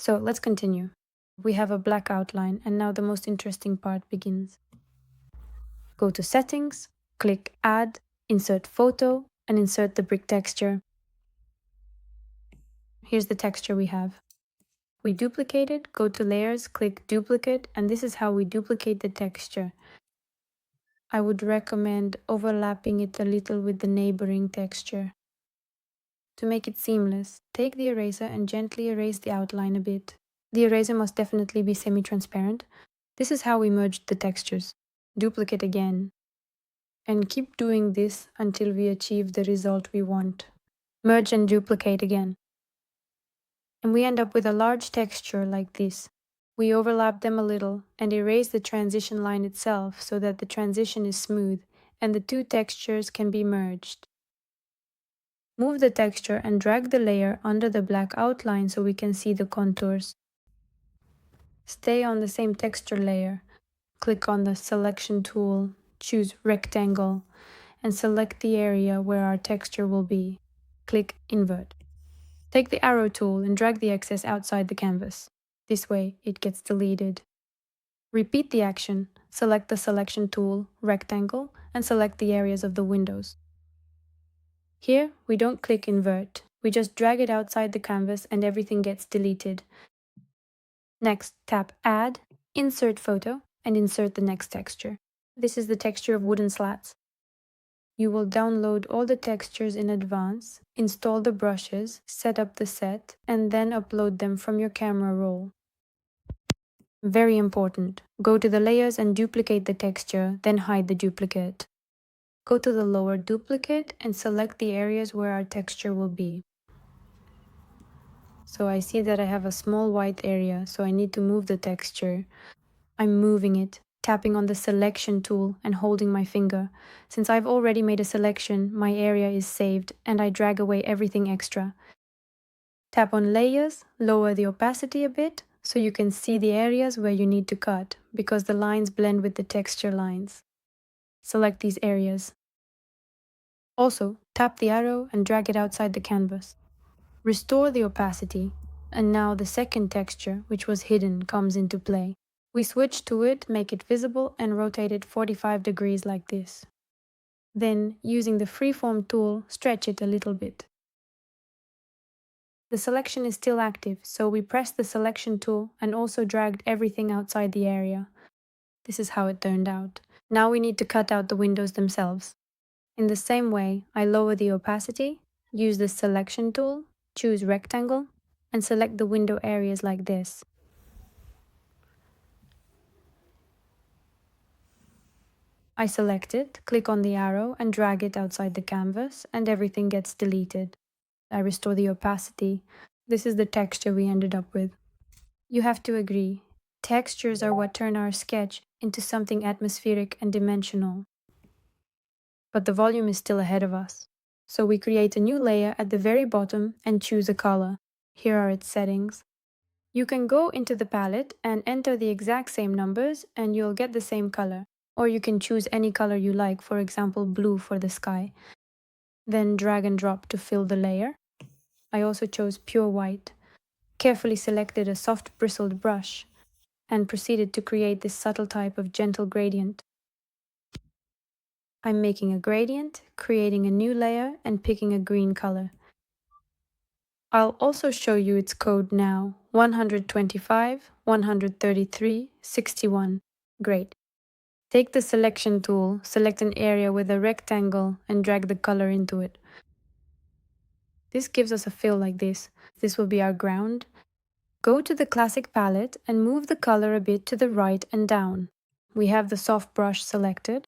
So let's continue. We have a black outline, and now the most interesting part begins. Go to Settings, click Add, Insert Photo, and insert the brick texture. Here's the texture we have. We duplicate it, go to Layers, click Duplicate, and this is how we duplicate the texture. I would recommend overlapping it a little with the neighboring texture. To make it seamless, take the eraser and gently erase the outline a bit. The eraser must definitely be semi-transparent. This is how we merged the textures. Duplicate again. And keep doing this until we achieve the result we want. Merge and duplicate again. And we end up with a large texture like this. We overlap them a little and erase the transition line itself so that the transition is smooth and the two textures can be merged. Move the texture and drag the layer under the black outline so we can see the contours. Stay on the same texture layer. Click on the Selection tool, choose Rectangle, and select the area where our texture will be. Click Invert. Take the arrow tool and drag the excess outside the canvas. This way, it gets deleted. Repeat the action. Select the Selection tool, Rectangle, and select the areas of the windows. Here, we don't click Invert. We just drag it outside the canvas and everything gets deleted. Next, tap Add, Insert Photo, and insert the next texture. This is the texture of wooden slats. You will download all the textures in advance, install the brushes, set up the set, and then upload them from your camera roll. Very important. Go to the layers and duplicate the texture, then hide the duplicate. Go to the lower duplicate and select the areas where our texture will be. So I see that I have a small white area, so I need to move the texture. I'm moving it, tapping on the Selection tool and holding my finger. Since I've already made a selection, my area is saved and I drag away everything extra. Tap on Layers, lower the opacity a bit so you can see the areas where you need to cut because the lines blend with the texture lines. Select these areas. Also, tap the arrow and drag it outside the canvas. Restore the opacity, and now the second texture, which was hidden, comes into play. We switch to it, make it visible, and rotate it 45 degrees like this. Then, using the Freeform tool, stretch it a little bit. The selection is still active, so we press the Selection tool and also dragged everything outside the area. This is how it turned out. Now we need to cut out the windows themselves. In the same way, I lower the opacity, use the Selection tool, choose Rectangle, and select the window areas like this. I select it, click on the arrow and drag it outside the canvas, and everything gets deleted. I restore the opacity. This is the texture we ended up with. You have to agree, textures are what turn our sketch into something atmospheric and dimensional. But the volume is still ahead of us. So we create a new layer at the very bottom and choose a color. Here are its settings. You can go into the palette and enter the exact same numbers and you'll get the same color. Or you can choose any color you like, for example blue for the sky. Then drag and drop to fill the layer. I also chose pure white. Carefully selected a soft bristled brush and proceeded to create this subtle type of gentle gradient. I'm making a gradient, creating a new layer, and picking a green color. I'll also show you its code now. 125, 133, 61. Great. Take the Selection tool, select an area with a rectangle, and drag the color into it. This gives us a fill like this. This will be our ground. Go to the Classic palette and move the color a bit to the right and down. We have the soft brush selected.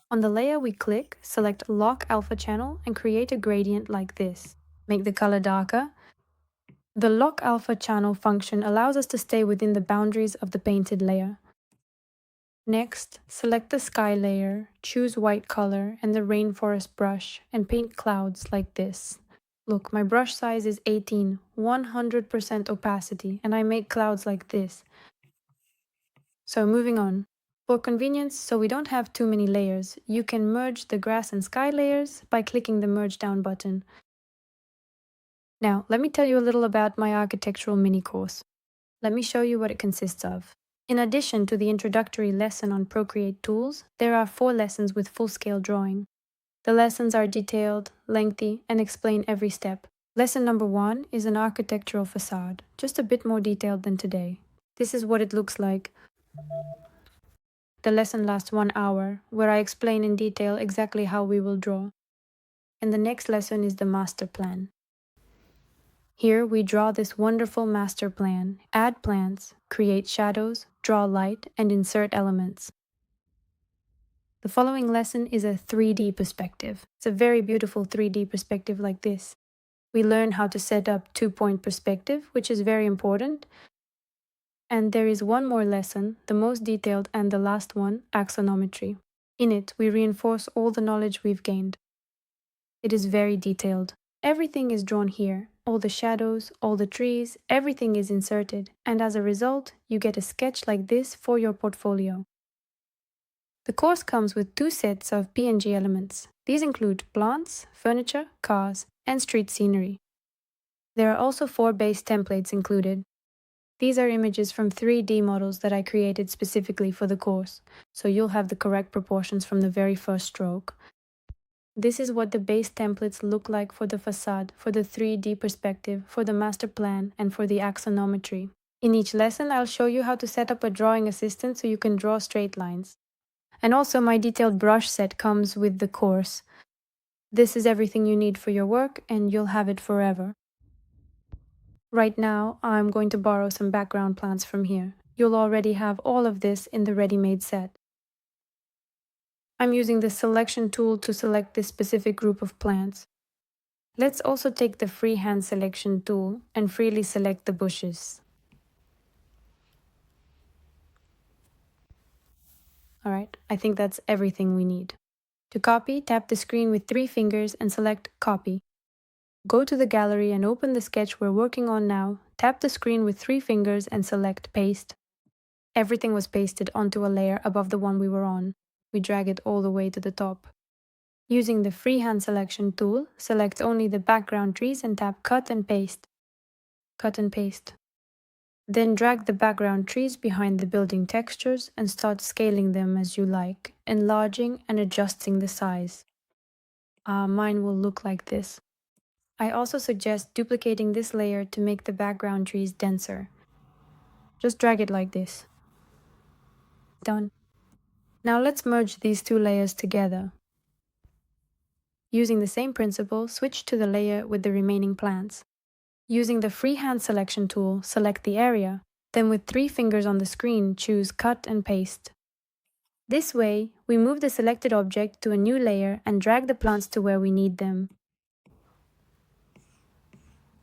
On the layer we click, select Lock Alpha Channel and create a gradient like this. Make the color darker. The Lock Alpha Channel function allows us to stay within the boundaries of the painted layer. Next, select the sky layer, choose white color and the rainforest brush and paint clouds like this. Look, my brush size is 18, 100% opacity, and I make clouds like this. So moving on. For convenience, so we don't have too many layers, you can merge the grass and sky layers by clicking the Merge Down button. Now, let me tell you a little about my architectural mini course. Let me show you what it consists of. In addition to the introductory lesson on Procreate tools, there are 4 lessons with full-scale drawing. The lessons are detailed, lengthy, and explain every step. Lesson number 1 is an architectural facade, just a bit more detailed than today. This is what it looks like. The lesson lasts 1 hour, where I explain in detail exactly how we will draw. And the next lesson is the master plan. Here we draw this wonderful master plan, add plants, create shadows, draw light, and insert elements. The following lesson is a 3D perspective. It's a very beautiful 3D perspective like this. We learn how to set up 2-point perspective, which is very important. And there is one more lesson, the most detailed and the last one, axonometry. In it, we reinforce all the knowledge we've gained. It is very detailed. Everything is drawn here. All the shadows, all the trees, everything is inserted. And as a result, you get a sketch like this for your portfolio. The course comes with 2 sets of PNG elements. These include plants, furniture, cars, and street scenery. There are also 4 base templates included. These are images from 3D models that I created specifically for the course, so you'll have the correct proportions from the very first stroke. This is what the base templates look like for the facade, for the 3D perspective, for the master plan, and for the axonometry. In each lesson, I'll show you how to set up a drawing assistant so you can draw straight lines. And also my detailed brush set comes with the course. This is everything you need for your work, and you'll have it forever. Right now, I'm going to borrow some background plants from here. You'll already have all of this in the ready-made set. I'm using the selection tool to select this specific group of plants. Let's also take the freehand selection tool and freely select the bushes. Alright, I think that's everything we need. To copy, tap the screen with 3 fingers and select Copy. Go to the gallery and open the sketch we're working on now. Tap the screen with 3 fingers and select Paste. Everything was pasted onto a layer above the one we were on. We drag it all the way to the top. Using the freehand selection tool, select only the background trees and tap Cut and Paste. Cut and paste. Then drag the background trees behind the building textures and start scaling them as you like, enlarging and adjusting the size. Mine will look like this. I also suggest duplicating this layer to make the background trees denser. Just drag it like this. Done. Now let's merge these 2 layers together. Using the same principle, switch to the layer with the remaining plants. Using the freehand selection tool, select the area, then with 3 fingers on the screen, choose Cut and Paste. This way, we move the selected object to a new layer and drag the plants to where we need them.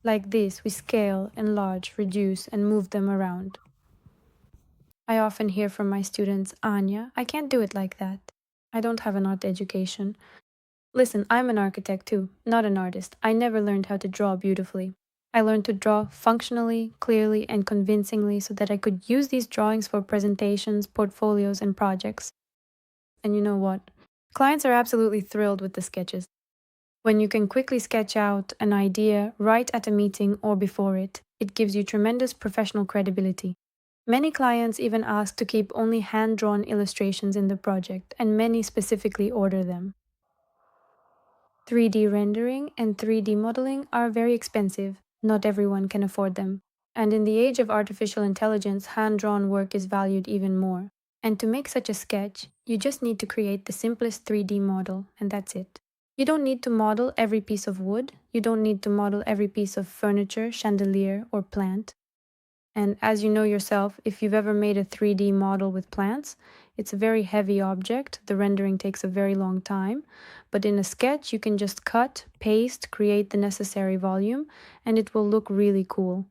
Like this, we scale, enlarge, reduce, and move them around. I often hear from my students, Anya, I can't do it like that. I don't have an art education. Listen, I'm an architect too, not an artist. I never learned how to draw beautifully. I learned to draw functionally, clearly, and convincingly so that I could use these drawings for presentations, portfolios, and projects. And you know what? Clients are absolutely thrilled with the sketches. When you can quickly sketch out an idea right at a meeting or before it, it gives you tremendous professional credibility. Many clients even ask to keep only hand-drawn illustrations in the project, and many specifically order them. 3D rendering and 3D modeling are very expensive. Not everyone can afford them. And in the age of artificial intelligence, hand-drawn work is valued even more. And to make such a sketch, you just need to create the simplest 3D model, and that's it. You don't need to model every piece of wood. You don't need to model every piece of furniture, chandelier, or plant. And as you know yourself, if you've ever made a 3D model with plants, it's a very heavy object. The rendering takes a very long time. But in a sketch, you can just cut, paste, create the necessary volume, and it will look really cool.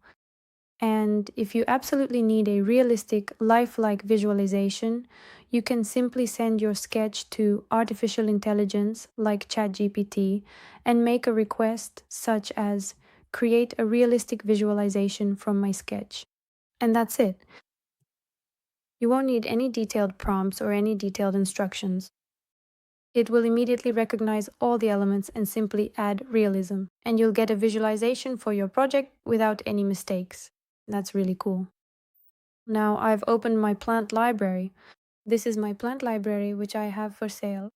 And if you absolutely need a realistic, lifelike visualization, you can simply send your sketch to artificial intelligence like ChatGPT and make a request such as, create a realistic visualization from my sketch. And that's it. You won't need any detailed prompts or any detailed instructions. It will immediately recognize all the elements and simply add realism, and you'll get a visualization for your project without any mistakes. That's really cool. Now I've opened my plant library. This is my plant library which I have for sale.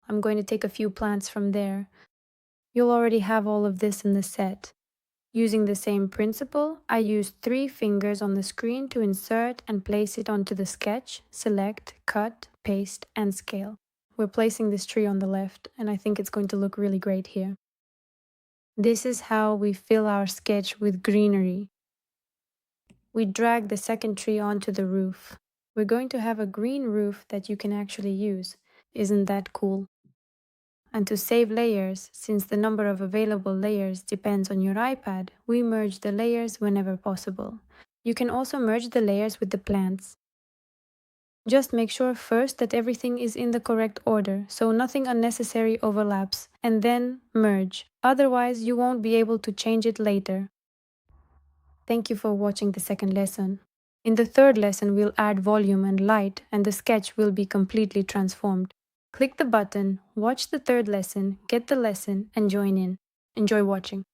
I'm going to take a few plants from there. You'll already have all of this in the set. Using the same principle, I used 3 fingers on the screen to insert and place it onto the sketch, select, cut, paste, and scale. We're placing this tree on the left, and I think it's going to look really great here. This is how we fill our sketch with greenery. We drag the second tree onto the roof. We're going to have a green roof that you can actually use. Isn't that cool? And to save layers, since the number of available layers depends on your iPad, we merge the layers whenever possible. You can also merge the layers with the plants. Just make sure first that everything is in the correct order, so nothing unnecessary overlaps, and then merge. Otherwise, you won't be able to change it later. Thank you for watching the second lesson. In the third lesson, we'll add volume and light, and the sketch will be completely transformed. Click the button, watch the third lesson, get the lesson, and join in. Enjoy watching.